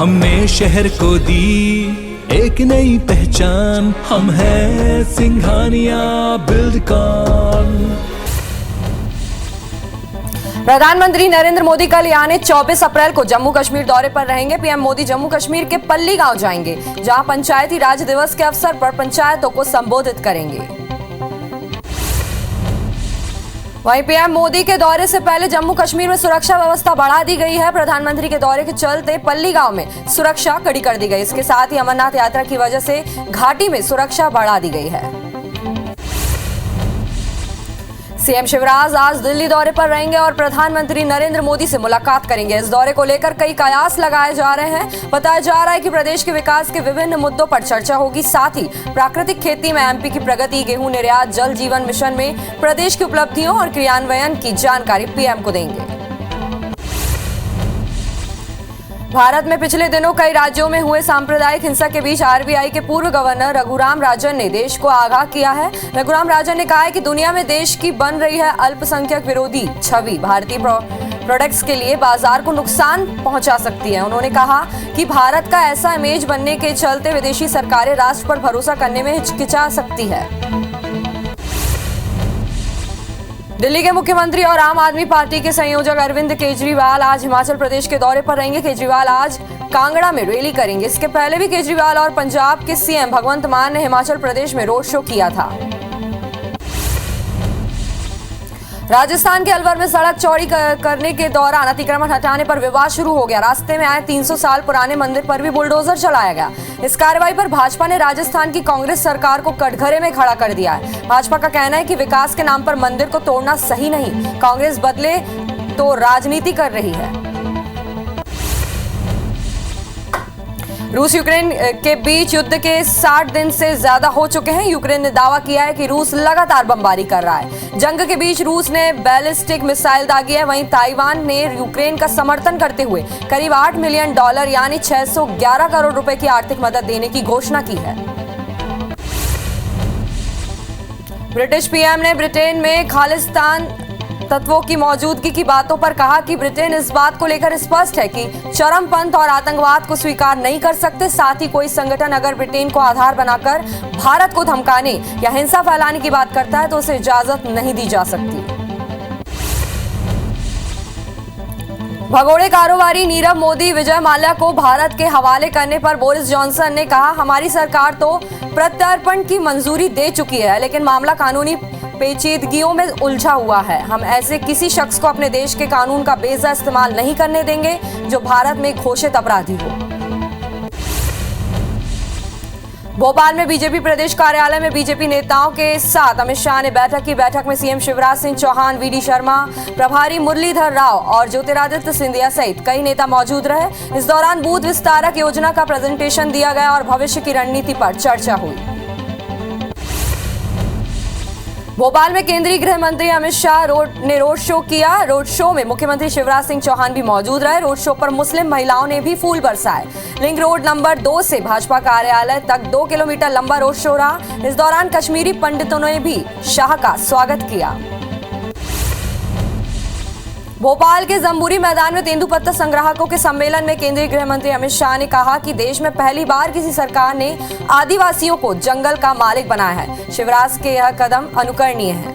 हमने शहर को दी एक नई पहचान, हम हैं सिंघानिया बिल्डकॉन। प्रधानमंत्री नरेंद्र मोदी कल यानी 24 अप्रैल को जम्मू कश्मीर दौरे पर रहेंगे। पीएम मोदी जम्मू कश्मीर के पल्ली गांव जाएंगे, जहां पंचायती राज दिवस के अवसर पर पंचायतों को संबोधित करेंगे। वहीं पीएम मोदी के दौरे से पहले जम्मू कश्मीर में सुरक्षा व्यवस्था बढ़ा दी गई है। प्रधानमंत्री के दौरे के चलते पल्ली गांव में सुरक्षा कड़ी कर दी गई। इसके साथ ही अमरनाथ यात्रा की वजह से घाटी में सुरक्षा बढ़ा दी गई है। सीएम शिवराज आज दिल्ली दौरे पर रहेंगे और प्रधानमंत्री नरेंद्र मोदी से मुलाकात करेंगे। इस दौरे को लेकर कई कयास लगाए जा रहे हैं। बताया जा रहा है कि प्रदेश के विकास के विभिन्न मुद्दों पर चर्चा होगी। साथ ही प्राकृतिक खेती में एमपी की प्रगति, गेहूं निर्यात, जल जीवन मिशन में प्रदेश की उपलब्धियों और क्रियान्वयन की जानकारी पीएम को देंगे। भारत में पिछले दिनों कई राज्यों में हुए सांप्रदायिक हिंसा के बीच आरबीआई के पूर्व गवर्नर रघुराम राजन ने देश को आगाह किया है। रघुराम राजन ने कहा है कि दुनिया में देश की बन रही है अल्पसंख्यक विरोधी छवि भारतीय प्रोडक्ट्स के लिए बाजार को नुकसान पहुंचा सकती है। उन्होंने कहा कि भारत का ऐसा इमेज बनने के चलते विदेशी सरकारें राष्ट्र पर भरोसा करने में हिचकिचा सकती है। दिल्ली के मुख्यमंत्री और आम आदमी पार्टी के संयोजक अरविंद केजरीवाल आज हिमाचल प्रदेश के दौरे पर रहेंगे। केजरीवाल आज कांगड़ा में रैली करेंगे। इसके पहले भी केजरीवाल और पंजाब के सीएम भगवंत मान ने हिमाचल प्रदेश में रोड शो किया था। राजस्थान के अलवर में सड़क चौड़ी करने के दौरान अतिक्रमण हटाने पर विवाद शुरू हो गया। रास्ते में आए 300 साल पुराने मंदिर पर भी बुलडोजर चलाया गया। इस कार्रवाई पर भाजपा ने राजस्थान की कांग्रेस सरकार को कटघरे में खड़ा कर दिया है। भाजपा का कहना है कि विकास के नाम पर मंदिर को तोड़ना सही नहीं, कांग्रेस बदले तो राजनीति कर रही है। रूस यूक्रेन के बीच युद्ध के 60 दिन से ज्यादा हो चुके हैं। यूक्रेन ने दावा किया है कि रूस लगातार बमबारी कर रहा है। जंग के बीच रूस ने बैलिस्टिक मिसाइल दागी है। वहीं ताइवान ने यूक्रेन का समर्थन करते हुए करीब $8 मिलियन यानी 611 करोड़ रुपए की आर्थिक मदद देने की घोषणा की है। ब्रिटिश पीएम ने ब्रिटेन में खालिस्तान तत्वों की मौजूदगी की बातों पर कहा कि ब्रिटेन इस बात को लेकर स्पष्ट है कि चरमपंथ और आतंकवाद को स्वीकार नहीं कर सकते। साथ ही कोई संगठन अगर ब्रिटेन को आधार बनाकर भारत को धमकाने या हिंसा फैलाने की बात करता है तो उसे इजाजत नहीं दी जा सकती। भगोड़े कारोबारी नीरव मोदी विजय माल्या को भारत के हवाले करने पर बोरिस जॉनसन ने कहा, हमारी सरकार तो प्रत्यर्पण की मंजूरी दे चुकी है, लेकिन मामला कानूनी पेचीदगियों में उलझा हुआ है। हम ऐसे किसी शख्स को अपने देश के कानून का बेजा इस्तेमाल नहीं करने देंगे जो भारत में घोषित अपराधी हो। भोपाल में बीजेपी प्रदेश कार्यालय में बीजेपी नेताओं के साथ अमित शाह ने बैठक की। बैठक में सीएम शिवराज सिंह चौहान, वीडी शर्मा, प्रभारी मुरलीधर राव और ज्योतिरादित्य सिंधिया सहित कई नेता मौजूद रहे। इस दौरान बूथ विस्तारक योजना का प्रेजेंटेशन दिया गया और भविष्य की रणनीति पर चर्चा हुई। भोपाल में केंद्रीय गृह मंत्री अमित शाह ने रोड शो किया। रोड शो में मुख्यमंत्री शिवराज सिंह चौहान भी मौजूद रहे। रोड शो पर मुस्लिम महिलाओं ने भी फूल बरसाए। लिंक रोड नंबर 2 से भाजपा कार्यालय तक 2 किलोमीटर लंबा रोड शो रहा। इस दौरान कश्मीरी पंडितों ने भी शाह का स्वागत किया। भोपाल के जम्बूरी मैदान में तेंदुपत्ता संग्राहकों के सम्मेलन में केंद्रीय गृह मंत्री अमित शाह ने कहा कि देश में पहली बार किसी सरकार ने आदिवासियों को जंगल का मालिक बनाया है। शिवराज के यह कदम अनुकरणीय है।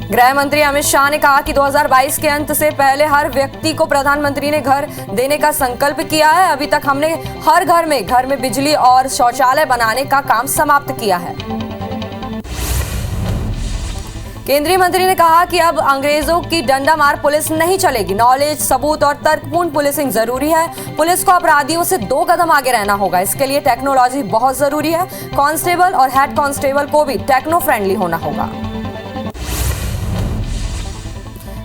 गृह मंत्री अमित शाह ने कहा कि 2022 के अंत से पहले हर व्यक्ति को प्रधानमंत्री ने घर देने का संकल्प किया है। अभी तक हमने हर घर में बिजली और शौचालय बनाने का काम समाप्त किया है। केंद्रीय मंत्री ने कहा कि अब अंग्रेजों की डंडा मार पुलिस नहीं चलेगी। नॉलेज, सबूत और तर्कपूर्ण पुलिसिंग जरूरी है। पुलिस को अपराधियों से 2 कदम आगे रहना होगा। इसके लिए टेक्नोलॉजी बहुत जरूरी है। कांस्टेबल और हेड कांस्टेबल को भी टेक्नो फ्रेंडली होना होगा।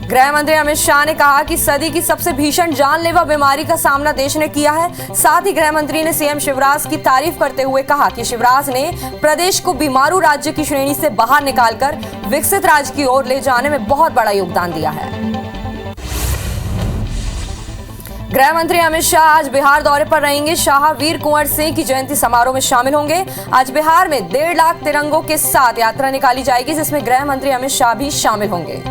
गृह मंत्री अमित शाह ने कहा कि सदी की सबसे भीषण जानलेवा बीमारी का सामना देश ने किया है। साथ ही गृह मंत्री ने सीएम शिवराज की तारीफ करते हुए कहा कि शिवराज ने प्रदेश को बीमारू राज्य की श्रेणी से बाहर निकालकर विकसित राज्य की ओर ले जाने में बहुत बड़ा योगदान दिया है। गृह मंत्री अमित शाह आज बिहार दौरे पर रहेंगे। शाह वीर कुंवर सिंह की जयंती समारोह में शामिल होंगे। आज बिहार में 1.5 लाख तिरंगों के साथ यात्रा निकाली जाएगी, जिसमें गृह मंत्री अमित शाह भी शामिल होंगे।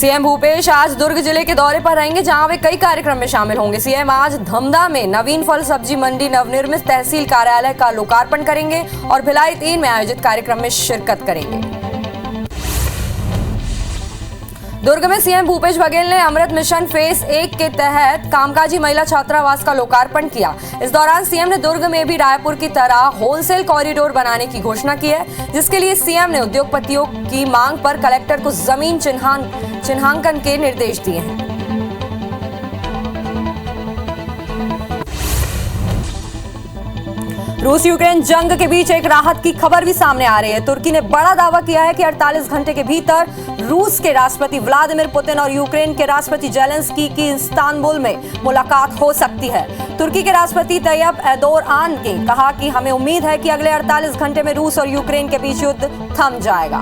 सीएम भूपेश आज दुर्ग जिले के दौरे पर रहेंगे, जहां वे कई कार्यक्रम में शामिल होंगे। सीएम आज धमधा में नवीन फल सब्जी मंडी नवनिर्मित तहसील कार्यालय का लोकार्पण करेंगे और भिलाई 3 में आयोजित कार्यक्रम में शिरकत करेंगे। दुर्ग में सीएम भूपेश बघेल ने अमृत मिशन फेज 1 के तहत कामकाजी महिला छात्रावास का लोकार्पण किया। इस दौरान सीएम ने दुर्ग में भी रायपुर की तरह होलसेल कॉरिडोर बनाने की घोषणा की है, जिसके लिए सीएम ने उद्योगपतियों की मांग पर कलेक्टर को जमीन चिन्हांकन के निर्देश दिए हैं। रूस यूक्रेन जंग के बीच एक राहत की खबर भी सामने आ रही है। तुर्की ने बड़ा दावा किया है कि 48 घंटे के भीतर रूस के राष्ट्रपति व्लादिमीर पुतिन और यूक्रेन के राष्ट्रपति जेलेंस्की की इस्तांबुल में मुलाकात हो सकती है। तुर्की के राष्ट्रपति तैयब एर्दोगान ने कहा कि हमें उम्मीद है कि अगले 48 घंटे में रूस और यूक्रेन के बीच युद्ध थम जाएगा।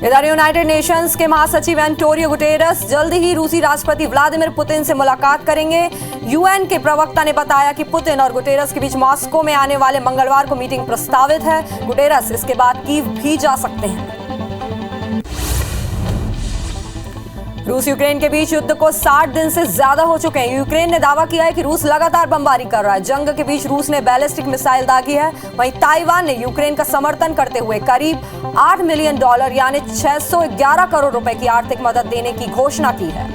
इधर यूनाइटेड नेशंस के महासचिव एंटोनियो गुटेरस जल्द ही रूसी राष्ट्रपति व्लादिमीर पुतिन से मुलाकात करेंगे। यूएन के प्रवक्ता ने बताया कि पुतिन और गुटेरस के बीच मॉस्को में आने वाले मंगलवार को मीटिंग प्रस्तावित है। गुटेरस इसके बाद कीव भी जा सकते हैं। रूस यूक्रेन के बीच युद्ध को 60 दिन से ज्यादा हो चुके हैं। यूक्रेन ने दावा किया है कि रूस लगातार बमबारी कर रहा है। जंग के बीच रूस ने बैलिस्टिक मिसाइल दागी है। वहीं ताइवान ने यूक्रेन का समर्थन करते हुए करीब $8 मिलियन यानी 611 करोड़ रुपए की आर्थिक मदद देने की घोषणा की है।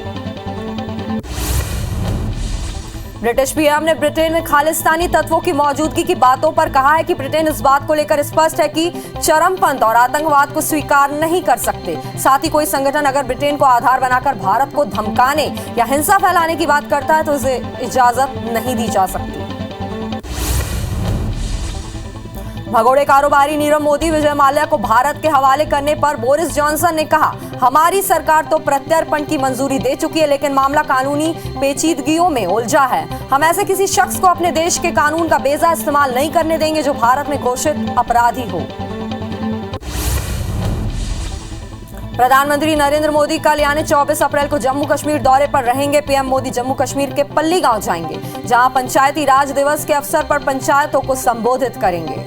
ब्रिटिश पीएम ने ब्रिटेन में खालिस्तानी तत्वों की मौजूदगी की बातों पर कहा है कि ब्रिटेन इस बात को लेकर स्पष्ट है कि चरमपंथ और आतंकवाद को स्वीकार नहीं कर सकते। साथ ही कोई संगठन अगर ब्रिटेन को आधार बनाकर भारत को धमकाने या हिंसा फैलाने की बात करता है तो उसे इजाजत नहीं दी जा सकती। भगोड़े कारोबारी नीरव मोदी विजय माल्या को भारत के हवाले करने पर बोरिस जॉनसन ने कहा, हमारी सरकार तो प्रत्यर्पण की मंजूरी दे चुकी है, लेकिन मामला कानूनी पेचीदगियों में उलझा है। हम ऐसे किसी शख्स को अपने देश के कानून का बेजा इस्तेमाल नहीं करने देंगे जो भारत में घोषित अपराधी हो। प्रधानमंत्री नरेंद्र मोदी कल यानी 24 अप्रैल को जम्मू कश्मीर दौरे पर रहेंगे। पीएम मोदी जम्मू कश्मीर के पल्ली गांव जाएंगे, जहां पंचायती राज दिवस के अवसर पर पंचायतों को संबोधित करेंगे।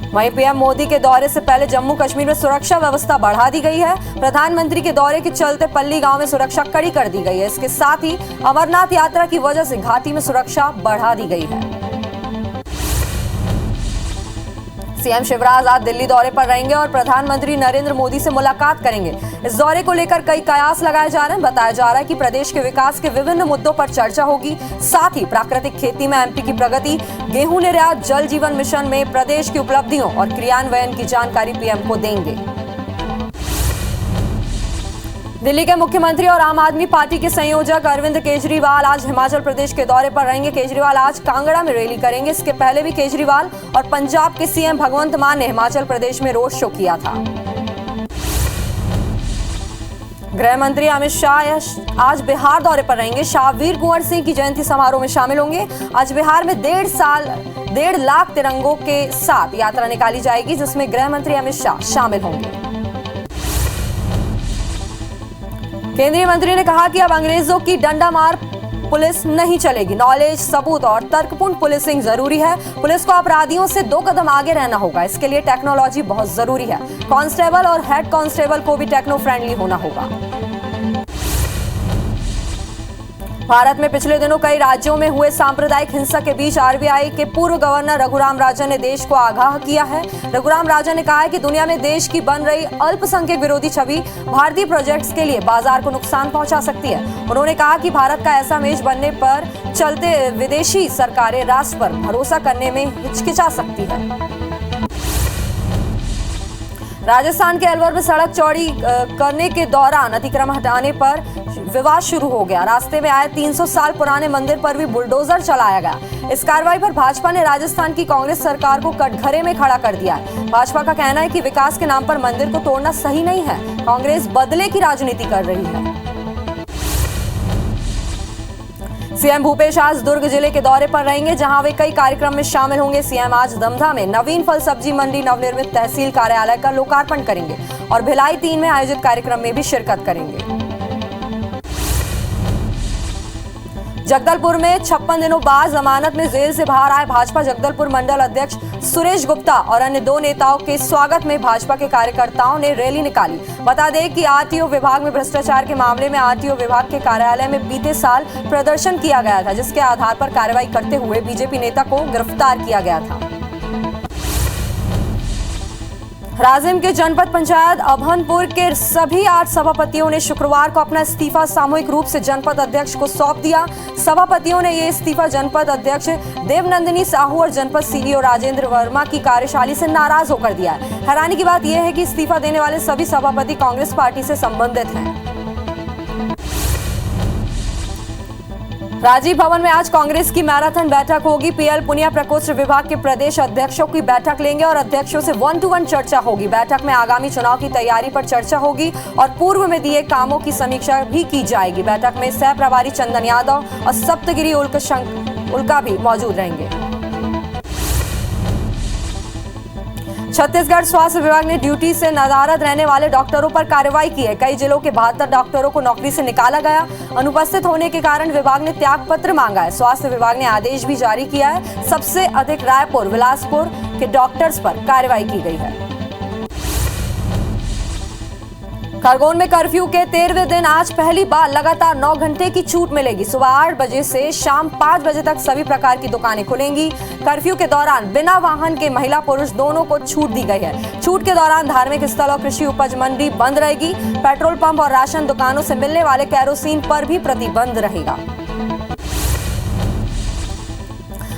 वहीं पीएम मोदी के दौरे से पहले जम्मू कश्मीर में सुरक्षा व्यवस्था बढ़ा दी गई है। प्रधानमंत्री के दौरे के चलते पल्ली गांव में सुरक्षा कड़ी कर दी गई है। इसके साथ ही अमरनाथ यात्रा की वजह से घाटी में सुरक्षा बढ़ा दी गई है। सीएम शिवराज आज दिल्ली दौरे पर रहेंगे और प्रधानमंत्री नरेंद्र मोदी से मुलाकात करेंगे। इस दौरे को लेकर कई कयास लगाए जा रहे हैं। बताया जा रहा है कि प्रदेश के विकास के विभिन्न मुद्दों पर चर्चा होगी। साथ ही प्राकृतिक खेती में एमपी की प्रगति, गेहूं निर्यात, जल जीवन मिशन में प्रदेश की उपलब्धियों और क्रियान्वयन की जानकारी पीएम को देंगे। दिल्ली के मुख्यमंत्री और आम आदमी पार्टी के संयोजक अरविंद केजरीवाल आज हिमाचल प्रदेश के दौरे पर रहेंगे। केजरीवाल आज कांगड़ा में रैली करेंगे। इसके पहले भी केजरीवाल और पंजाब के सीएम भगवंत मान ने हिमाचल प्रदेश में रोड शो किया था। गृह मंत्री अमित शाह आज बिहार दौरे पर रहेंगे। शाह वीर कुंवर सिंह की जयंती समारोह में शामिल होंगे। आज बिहार में 1.5 लाख तिरंगों के साथ यात्रा निकाली जाएगी, जिसमें गृह मंत्री अमित शाह शामिल होंगे। केंद्रीय मंत्री ने कहा कि अब अंग्रेजों की डंडा मार पुलिस नहीं चलेगी। नॉलेज, सबूत और तर्कपूर्ण पुलिसिंग जरूरी है। पुलिस को अपराधियों से 2 कदम आगे रहना होगा। इसके लिए टेक्नोलॉजी बहुत जरूरी है। कांस्टेबल और हेड कांस्टेबल को भी टेक्नो फ्रेंडली होना होगा। भारत में पिछले दिनों कई राज्यों में हुए सांप्रदायिक हिंसा के बीच आरबीआई के पूर्व गवर्नर रघुराम राजन ने देश को आगाह किया है। रघुराम राजन ने कहा है कि दुनिया में देश की बन रही अल्पसंख्यक विरोधी छवि भारतीय प्रोजेक्ट्स के लिए बाजार को नुकसान पहुंचा सकती है। उन्होंने कहा कि भारत का ऐसा इमेज बनने पर चलते विदेशी सरकारें राष्ट्र पर भरोसा करने में हिचकिचा सकती है। राजस्थान के अलवर में सड़क चौड़ी करने के दौरान अतिक्रमण हटाने पर विवाद शुरू हो गया। रास्ते में आए 300 साल पुराने मंदिर पर भी बुलडोजर चलाया गया। इस कार्रवाई पर भाजपा ने राजस्थान की कांग्रेस सरकार को कटघरे में खड़ा कर दिया है। भाजपा का कहना है कि विकास के नाम पर मंदिर को तोड़ना सही नहीं है। कांग्रेस बदले की राजनीति कर रही है। सीएम भूपेश आज दुर्ग जिले के दौरे पर रहेंगे, जहां वे कई कार्यक्रम में शामिल होंगे। सीएम आज धमधा में नवीन फल सब्जी मंडी नवनिर्मित तहसील कार्यालय का लोकार्पण करेंगे और भिलाई 3 में आयोजित कार्यक्रम में भी शिरकत करेंगे। जगदलपुर में 56 दिनों बाद जमानत में जेल से बाहर आए भाजपा जगदलपुर मंडल अध्यक्ष सुरेश गुप्ता और अन्य 2 नेताओं के स्वागत में भाजपा के कार्यकर्ताओं ने रैली निकाली। बता दें कि आरटीओ विभाग में भ्रष्टाचार के मामले में आरटीओ विभाग के कार्यालय में बीते साल प्रदर्शन किया गया था, जिसके आधार पर कार्रवाई करते हुए बीजेपी नेता को गिरफ्तार किया गया था। राजिम के जनपद पंचायत अभनपुर के सभी 8 सभापतियों ने शुक्रवार को अपना इस्तीफा सामूहिक रूप से जनपद अध्यक्ष को सौंप दिया। सभापतियों ने ये इस्तीफा जनपद अध्यक्ष देवनंदिनी साहू और जनपद सीईओ राजेंद्र वर्मा की कार्यशैली से नाराज होकर दिया है। हैरानी की बात यह है कि इस्तीफा देने वाले सभी सभापति कांग्रेस पार्टी से संबंधित हैं। राजीव भवन में आज कांग्रेस की मैराथन बैठक होगी। पीएल पुनिया प्रकोष्ठ विभाग के प्रदेश अध्यक्षों की बैठक लेंगे और अध्यक्षों से 1-to-1 चर्चा होगी। बैठक में आगामी चुनाव की तैयारी पर चर्चा होगी और पूर्व में दिए कामों की समीक्षा भी की जाएगी। बैठक में सह प्रभारी चंदन यादव और सप्तगिरी उल्का भी मौजूद रहेंगे। छत्तीसगढ़ स्वास्थ्य विभाग ने ड्यूटी से नदारद रहने वाले डॉक्टरों पर कार्रवाई की है। कई जिलों के 72 डॉक्टरों को नौकरी से निकाला गया। अनुपस्थित होने के कारण विभाग ने त्याग पत्र मांगा है। स्वास्थ्य विभाग ने आदेश भी जारी किया है। सबसे अधिक रायपुर, बिलासपुर के डॉक्टर्स पर कार्रवाई की गई है। खरगोन में कर्फ्यू के 13वें दिन आज पहली बार लगातार 9 घंटे की छूट मिलेगी। सुबह 8 बजे से शाम 5 बजे तक सभी प्रकार की दुकानें खुलेंगी। कर्फ्यू के दौरान बिना वाहन के महिला पुरुष दोनों को छूट दी गई है। छूट के दौरान धार्मिक स्थल और कृषि उपज मंडी बंद रहेगी। पेट्रोल पंप और राशन दुकानों से मिलने वाले कैरोसिन पर भी प्रतिबंध रहेगा।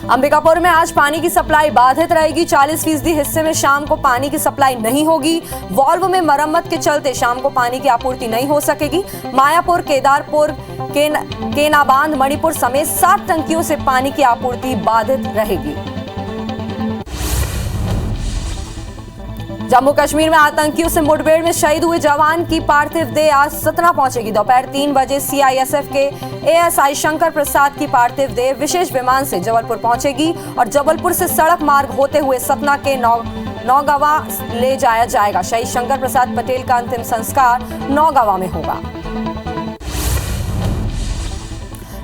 अंबिकापुर में आज पानी की सप्लाई बाधित रहेगी। 40% हिस्से में शाम को पानी की सप्लाई नहीं होगी। वॉल्व में मरम्मत के चलते शाम को पानी की आपूर्ति नहीं हो सकेगी। मायापुर, केदारपुर, केनाबांध, मणिपुर समेत 7 टंकियों से पानी की आपूर्ति बाधित रहेगी। जम्मू कश्मीर में आतंकियों से मुठभेड़ में शहीद हुए जवान की पार्थिव देह आज सतना पहुंचेगी। दोपहर 3 बजे सीआईएसएफ के एएसआई शंकर प्रसाद की पार्थिव देह विशेष विमान से जबलपुर पहुंचेगी और जबलपुर से सड़क मार्ग होते हुए सतना के नौगावा ले जाया जाएगा। शहीद शंकर प्रसाद पटेल का अंतिम संस्कार नौगावा में होगा।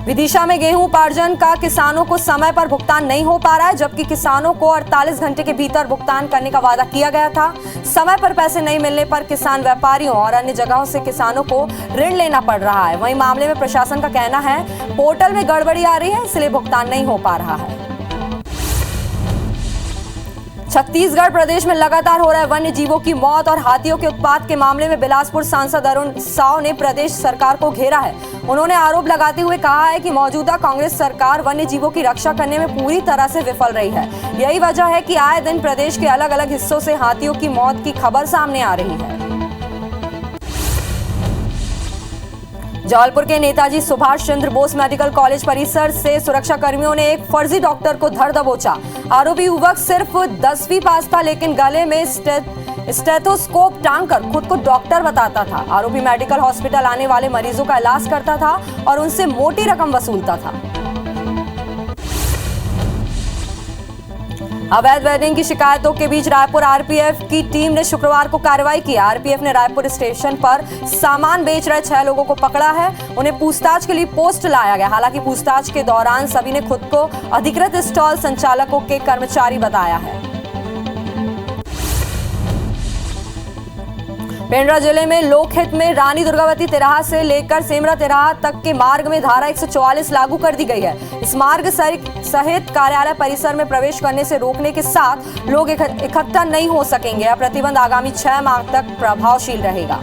विदिशा में गेहूं उपार्जन का किसानों को समय पर भुगतान नहीं हो पा रहा है, जबकि किसानों को 48 घंटे के भीतर भुगतान करने का वादा किया गया था। समय पर पैसे नहीं मिलने पर किसान व्यापारियों और अन्य जगहों से किसानों को ऋण लेना पड़ रहा है। वहीं मामले में प्रशासन का कहना है पोर्टल में गड़बड़ी आ रही है, इसलिए भुगतान नहीं हो पा रहा है। छत्तीसगढ़ प्रदेश में लगातार हो रहा है वन्य जीवों की मौत और हाथियों के उत्पात के मामले में बिलासपुर सांसद अरुण साव ने प्रदेश सरकार को घेरा है। उन्होंने आरोप लगाते हुए कहा है कि मौजूदा कांग्रेस सरकार वन्य जीवों की रक्षा करने में पूरी तरह से विफल रही है। यही वजह है कि आए दिन प्रदेश के अलग अलग हिस्सों से हाथियों की मौत की खबर सामने आ रही है। जबलपुर के नेताजी सुभाष चंद्र बोस मेडिकल कॉलेज परिसर से सुरक्षा कर्मियों ने एक फर्जी डॉक्टर को धर दबोचा। आरोपी युवक सिर्फ 10वीं पास था, लेकिन गले में स्टेथोस्कोप टांगकर खुद को डॉक्टर बताता था। आरोपी मेडिकल हॉस्पिटल आने वाले मरीजों का इलाज करता था और उनसे मोटी रकम वसूलता था। अवैध वेल्डिंग की शिकायतों के बीच रायपुर आरपीएफ की टीम ने शुक्रवार को कार्रवाई की। आरपीएफ ने रायपुर स्टेशन पर सामान बेच रहे 6 लोगों को पकड़ा है। उन्हें पूछताछ के लिए पोस्ट लाया गया। हालांकि पूछताछ के दौरान सभी ने खुद को अधिकृत स्टॉल संचालकों के कर्मचारी बताया है। पेंड्रा जिले में लोकहित में रानी दुर्गावती तिराहा से लेकर सेमरा तिराहा तक के मार्ग में धारा 144 लागू कर दी गई है। इस मार्ग सहित कार्यालय परिसर में प्रवेश करने से रोकने के साथ लोग इकट्ठा नहीं हो सकेंगे। यह प्रतिबंध आगामी 6 माह तक प्रभावशील रहेगा।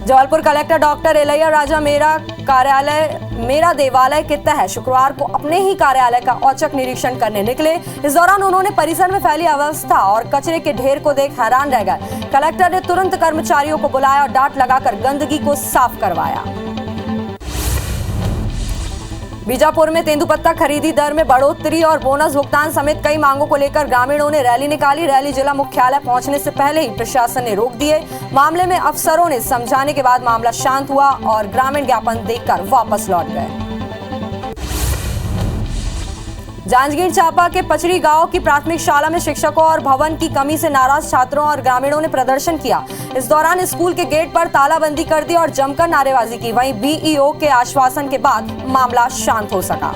जबलपुर कलेक्टर डॉक्टर एलैया राजा मेरा देवालय के तहत शुक्रवार को अपने ही कार्यालय का औचक निरीक्षण करने निकले। इस दौरान उन्होंने परिसर में फैली अव्यवस्था और कचरे के ढेर को देख हैरान रह गए। कलेक्टर ने तुरंत कर्मचारियों को बुलाया और डांट लगाकर गंदगी को साफ करवाया। बीजापुर में तेंदुपत्ता खरीदी दर में बढ़ोतरी और बोनस भुगतान समेत कई मांगों को लेकर ग्रामीणों ने रैली निकाली। रैली जिला मुख्यालय पहुंचने से पहले ही प्रशासन ने रोक दिए। मामले में अफसरों ने समझाने के बाद मामला शांत हुआ और ग्रामीण ज्ञापन देकर वापस लौट गए। जांजगीर चांपा के पचरी गांव की प्राथमिक शाला में शिक्षकों और भवन की कमी से नाराज छात्रों और ग्रामीणों ने प्रदर्शन किया। इस दौरान स्कूल के गेट पर तालाबंदी कर दी और जमकर नारेबाजी की। वहीं बीईओ के आश्वासन के बाद मामला शांत हो सका।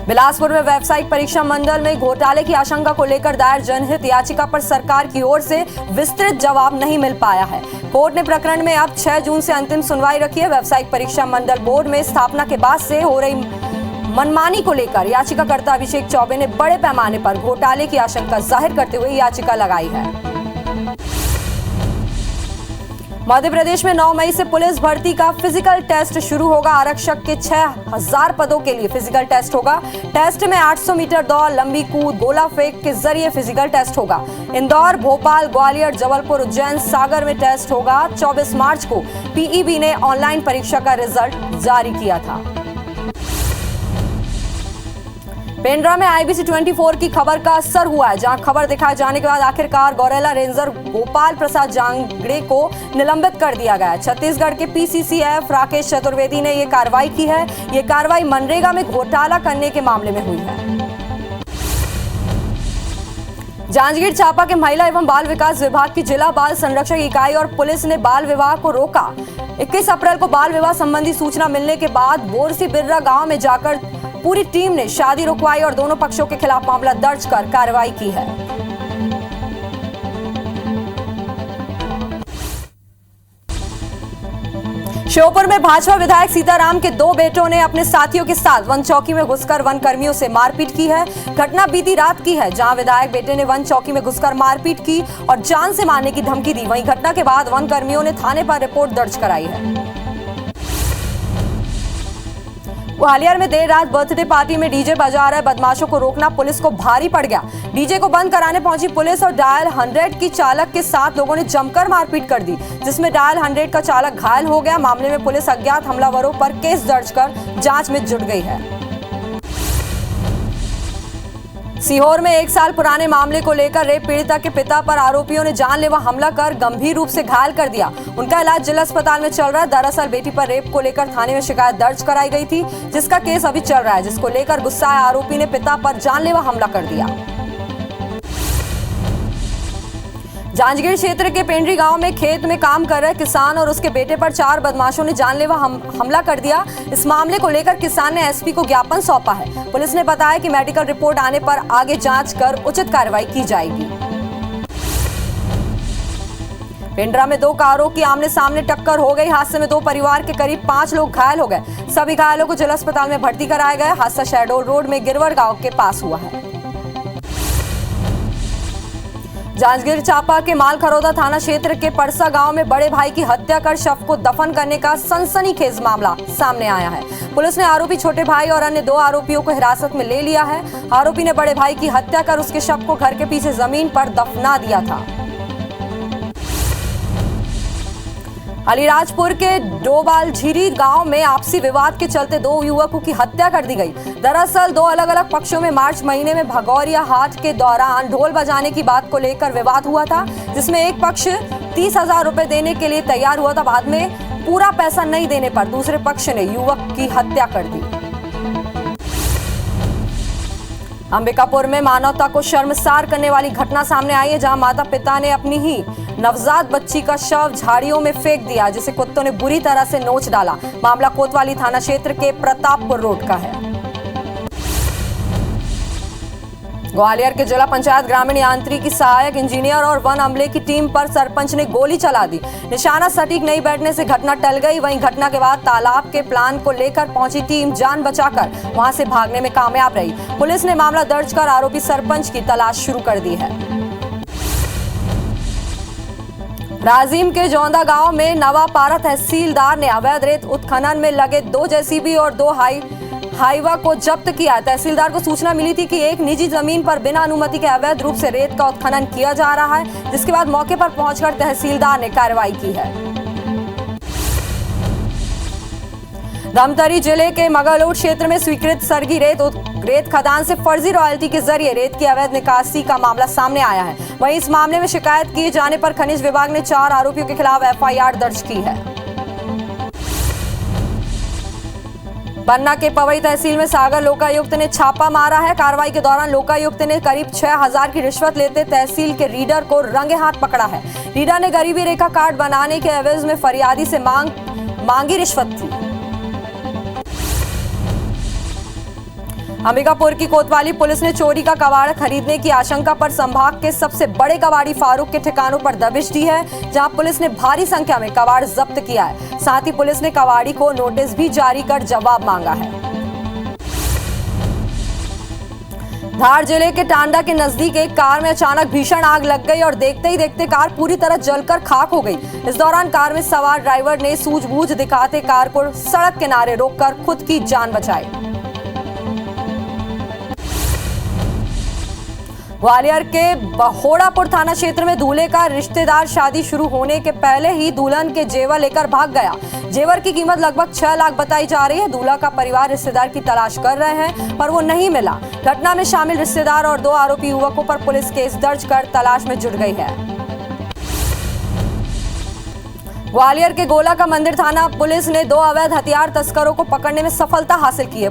बिलासपुर में व्यावसायिक परीक्षा मंडल में घोटाले की आशंका को लेकर दायर जनहित याचिका पर सरकार की ओर से विस्तृत जवाब नहीं मिल पाया है। कोर्ट ने प्रकरण में अब 6 जून से अंतिम सुनवाई रखी है। व्यावसायिक परीक्षा मंडल बोर्ड में स्थापना के बाद से हो रही मनमानी को लेकर याचिकाकर्ता अभिषेक चौबे ने बड़े पैमाने पर घोटाले की आशंका जाहिर करते हुए याचिका लगाई है। मध्य प्रदेश में 9 मई से पुलिस भर्ती का फिजिकल टेस्ट शुरू होगा। आरक्षक के 6000 पदों के लिए फिजिकल टेस्ट होगा। टेस्ट में 800 मीटर दौड़, लंबी कूद, गोला फेंक के जरिए फिजिकल टेस्ट होगा। इंदौर, भोपाल, ग्वालियर, जबलपुर, उज्जैन, सागर में टेस्ट होगा। 24 मार्च को पीईबी ने ऑनलाइन परीक्षा का रिजल्ट जारी किया था। पेंड्रा में आईबीसी 24 की खबर का असर हुआ है, जहां खबर दिखाए जाने के बाद आखिरकार गौरेला रेंजर गोपाल प्रसाद जांगड़े को निलंबित कर दिया गया है। छत्तीसगढ़ के पीसीसीएफ राकेश चतुर्वेदी ने यह कार्रवाई की है। यह कार्रवाई मनरेगा में घोटाला करने के मामले में हुई है। जांजगीर चांपा के महिला एवं बाल विकास विभाग की जिला बाल संरक्षक इकाई और पुलिस ने बाल विवाह को रोका। 21 अप्रैल को बाल विवाह संबंधी सूचना मिलने के बाद बोरसी बिर्रा गांव में जाकर पूरी टीम ने शादी रुकवाई और दोनों पक्षों के खिलाफ मामला दर्ज कर कार्रवाई की है। श्योपुर में भाजपा विधायक सीताराम के 2 बेटों ने अपने साथियों के साथ वन चौकी में घुसकर वन कर्मियों से मारपीट की है। घटना बीती रात की है, जहां विधायक बेटे ने वन चौकी में घुसकर मारपीट की और जान से मारने की धमकी दी। वहीं घटना के बाद वन कर्मियों ने थाने पर रिपोर्ट दर्ज कराई है। ग्वालियर में देर रात बर्थडे पार्टी में डीजे बजा रहे बदमाशों को रोकना पुलिस को भारी पड़ गया। डीजे को बंद कराने पहुंची पुलिस और डायल 100 की चालक के साथ लोगों ने जमकर मारपीट कर दी, जिसमें डायल 100 का चालक घायल हो गया। मामले में पुलिस अज्ञात हमलावरों पर केस दर्ज कर जांच में जुट गई है। सीहोर में 1 साल पुराने मामले को लेकर रेप पीड़िता के पिता पर आरोपियों ने जानलेवा हमला कर गंभीर रूप से घायल कर दिया। उनका इलाज जिला अस्पताल में चल रहा है। दरअसल बेटी पर रेप को लेकर थाने में शिकायत दर्ज कराई गई थी, जिसका केस अभी चल रहा है, जिसको लेकर गुस्साए आरोपी ने पिता पर जानलेवा हमला कर दिया। जांजगीर क्षेत्र के पेंड्री गांव में खेत में काम कर रहे किसान और उसके बेटे पर 4 बदमाशों ने जानलेवा हमला कर दिया। इस मामले को लेकर किसान ने एसपी को ज्ञापन सौंपा है। पुलिस ने बताया कि मेडिकल रिपोर्ट आने पर आगे जांच कर उचित कार्रवाई की जाएगी। पेंड्रा में 2 कारों की आमने सामने टक्कर हो गई। हादसे में 2 परिवार के करीब 5 लोग घायल हो गए। सभी घायलों को जिला अस्पताल में भर्ती कराया गया। हादसा शहडोल रोड में गिरवर गांव के पास हुआ है। जांजगीर चांपा के मालखरौदा थाना क्षेत्र के परसा गांव में बड़े भाई की हत्या कर शव को दफन करने का सनसनीखेज मामला सामने आया है। पुलिस ने आरोपी छोटे भाई और अन्य 2 आरोपियों को हिरासत में ले लिया है। आरोपी ने बड़े भाई की हत्या कर उसके शव को घर के पीछे जमीन पर दफना दिया था। अलीराजपुर के डोबालझीरी गांव में आपसी विवाद के चलते 2 युवकों की हत्या कर दी गई। दरअसल 2 अलग अलग पक्षों में मार्च महीने में भगौरिया हाट के दौरान ढोल बजाने की बात को लेकर विवाद हुआ था, जिसमें एक पक्ष 30,000 रुपए देने के लिए तैयार हुआ था। बाद में पूरा पैसा नहीं देने पर दूसरे पक्ष ने युवक की हत्या कर दी। अंबिकापुर में मानवता को शर्मसार करने वाली घटना सामने आई है, जहां माता पिता ने अपनी ही नवजात बच्ची का शव झाड़ियों में फेंक दिया, जिसे कुत्तों ने बुरी तरह से नोच डाला। मामला कोतवाली थाना क्षेत्र के प्रतापपुर रोड का है। ग्वालियर के जिला पंचायत ग्रामीण यांत्रिकी सहायक इंजीनियर और वन अमले की टीम पर सरपंच ने गोली चला दी। निशाना सटीक नहीं बैठने से घटना टल गई। वहीं घटना के बाद तालाब के प्लान को लेकर पहुंची टीम जान बचाकर वहां से भागने में कामयाब रही। पुलिस ने मामला दर्ज कर आरोपी सरपंच की तलाश शुरू कर दी है। राजिम के जौंदा गांव में नवापारा तहसीलदार ने अवैध रेत उत्खनन में लगे 2 जेसीबी और 2 हाईवा को जब्त किया। तहसीलदार को सूचना मिली थी कि एक निजी जमीन पर बिना अनुमति के अवैध रूप से रेत का उत्खनन किया जा रहा है, जिसके बाद मौके पर पहुंचकर तहसीलदार ने कार्रवाई की है। धमतरी जिले के मगलोट क्षेत्र में स्वीकृत सरगी रेत खदान से फर्जी रॉयल्टी के जरिए रेत की अवैध निकासी का मामला सामने आया है। वहीं इस मामले में शिकायत किए जाने पर खनिज विभाग ने 4 आरोपियों के खिलाफ एफआईआर दर्ज की है। पन्ना के पवई तहसील में सागर लोकायुक्त ने छापा मारा है। कार्रवाई के दौरान लोकायुक्त ने करीब 6000 की रिश्वत लेते तहसील के रीडर को रंगे हाथ पकड़ा है। रीडर ने गरीबी रेखा कार्ड बनाने के एवज में फरियादी से मांगी रिश्वत थी। अंबिकापुर की कोतवाली पुलिस ने चोरी का कबाड़ खरीदने की आशंका पर संभाग के सबसे बड़े कबाड़ी फारूक के ठिकानों पर दबिश दी है, जहां पुलिस ने भारी संख्या में कबाड़ जब्त किया है। साथ ही पुलिस ने कबाड़ी को नोटिस भी जारी कर जवाब मांगा है। धार जिले के टांडा के नजदीक एक कार में अचानक भीषण आग लग गई और देखते ही देखते कार पूरी तरह जलकर खाक हो गई। इस दौरान कार में सवार ड्राइवर ने सूझबूझ दिखाते कार को सड़क किनारे रोककर खुद की जान बचाई। ग्वालियर के बहोड़ापुर थाना क्षेत्र में दूल्हे का रिश्तेदार शादी शुरू होने के पहले ही दुल्हन के जेवर लेकर भाग गया। जेवर की कीमत लगभग 6 लाख बताई जा रही है। दूल्हा का परिवार रिश्तेदार की तलाश कर रहे हैं, पर वो नहीं मिला। घटना में शामिल रिश्तेदार और 2 आरोपी युवकों पर पुलिस केस दर्ज कर तलाश में जुट गई है। ग्वालियर के गोला का मंदिर थाना पुलिस ने 2 अवैध हथियार तस्करों को पकड़ने में सफलता हासिल की है।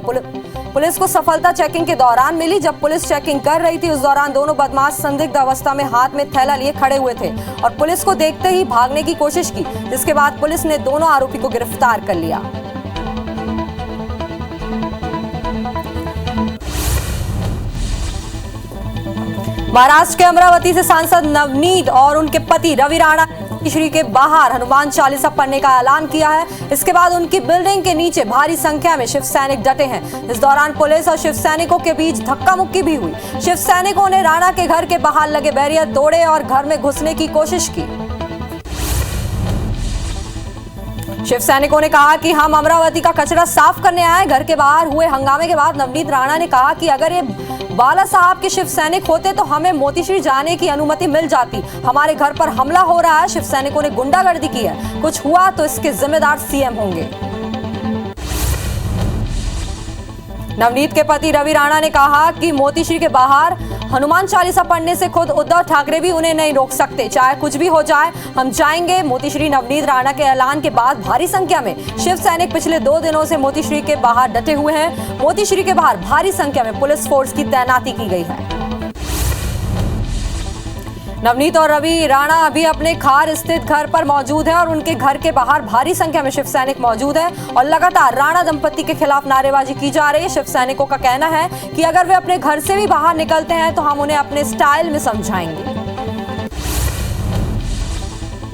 पुलिस को सफलता चेकिंग के दौरान मिली। जब पुलिस चेकिंग कर रही थी, उस दौरान दोनों बदमाश संदिग्ध अवस्था में हाथ में थैला लिए खड़े हुए थे और पुलिस को देखते ही भागने की कोशिश की, जिसके बाद पुलिस ने दोनों आरोपी को गिरफ्तार कर लिया। महाराष्ट्र के अमरावती से सांसद नवनीत और उनके पति रवि राणा श्री के बाहर हनुमान चालीसा पढ़ने का ऐलान किया है। इसके बाद उनकी बिल्डिंग के नीचे भारी संख्या में शिव सैनिक डटे हैं। इस दौरान पुलिस और शिव सैनिकों के बीच धक्का मुक्की भी हुई। शिव सैनिकों ने राणा के घर के बाहर लगे बैरियर तोड़े और घर में घुसने की कोशिश की। शिव सैनिकों ने कहा कि हम अमरावती का कचरा साफ करने आए। घर के बाहर हुए हंगामे के बाद नवनीत राणा ने कहा कि अगर ये बाला साहब के शिव सैनिक होते तो हमें मोतीश्री जाने की अनुमति मिल जाती। हमारे घर पर हमला हो रहा है। शिव सैनिकों ने गुंडागर्दी की है। कुछ हुआ तो इसके जिम्मेदार सीएम होंगे। नवनीत के पति रवि राणा ने कहा कि मोतीश्री के बाहर हनुमान चालीसा पढ़ने से खुद उद्धव ठाकरे भी उन्हें नहीं रोक सकते। चाहे कुछ भी हो जाए, हम जाएंगे मोतीश्री। नवनीत राणा के ऐलान के बाद भारी संख्या में शिव सैनिक पिछले 2 दिनों से मोतीश्री के बाहर डटे हुए हैं। मोतीश्री के बाहर भारी संख्या में पुलिस फोर्स की तैनाती की गई है। नवनीत और रवि राणा अभी अपने खार स्थित घर पर मौजूद हैं और उनके घर के बाहर भारी संख्या में शिव सैनिक मौजूद हैं और लगातार राणा दंपति के खिलाफ नारेबाजी की जा रही है। शिव सैनिकों का कहना है कि अगर वे अपने घर से भी बाहर निकलते हैं तो हम उन्हें अपने स्टाइल में समझाएंगे।